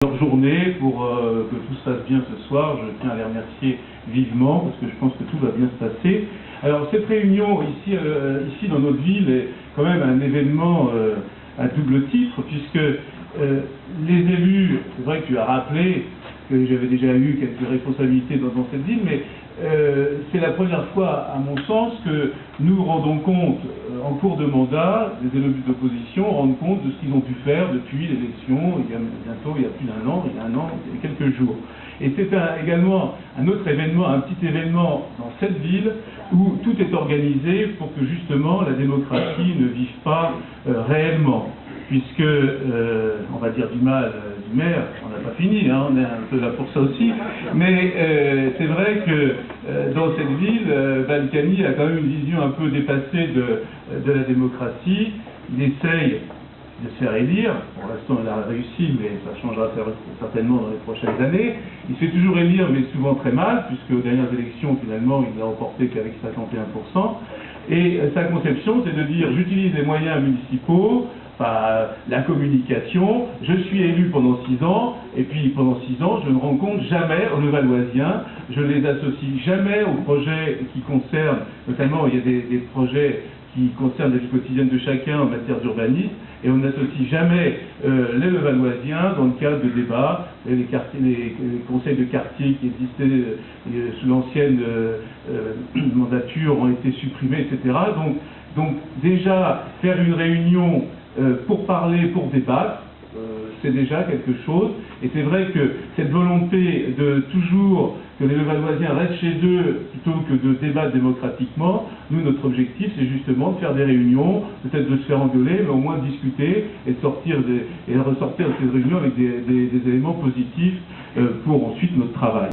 Leur journée pour que tout se passe bien ce soir. Je tiens à les remercier vivement parce que je pense que tout va bien se passer. Alors cette réunion ici dans notre ville est quand même un événement à double titre puisque les élus, c'est vrai que tu as rappelé que j'avais déjà eu quelques responsabilités dans cette ville, mais c'est la première fois, à mon sens, que nous rendons compte, en cours de mandat, les élus d'opposition rendent compte de ce qu'ils ont pu faire depuis l'élection, il y a plus d'un an, il y a un an, il y a quelques jours. Et c'est également un autre événement, un petit événement dans cette ville où tout est organisé pour que justement la démocratie ne vive pas réellement. Puisque, on va dire du mal du maire, on n'a pas fini, hein, on est un peu là pour ça aussi, mais c'est vrai que dans cette ville, Balkany a quand même une vision un peu dépassée de la démocratie. Il essaye de se faire élire, pour l'instant il a réussi, mais ça changera certainement dans les prochaines années. Il se fait toujours élire, mais souvent très mal, puisque aux dernières élections, finalement, il n'a remporté qu'avec 51%. Et sa conception, c'est de dire, j'utilise les moyens municipaux, la communication, je suis élu pendant 6 ans, et puis pendant 6 ans, je ne rencontre jamais aux Levalloisiens, je ne les associe jamais aux projets qui concernent, notamment il y a des projets qui concernent la vie quotidienne de chacun en matière d'urbanisme, et on n'associe jamais les Levalloisiens dans le cadre de débats, les conseils de quartier qui existaient sous l'ancienne mandature ont été supprimés, etc. Donc déjà, faire une réunion pour parler, pour débattre, c'est déjà quelque chose. Et c'est vrai que cette volonté de toujours que les Levalloisiens restent chez eux plutôt que de débattre démocratiquement, nous, notre objectif, c'est justement de faire des réunions, peut-être de se faire engueuler, mais au moins de discuter et de ressortir de ces réunions avec des éléments positifs pour ensuite notre travail.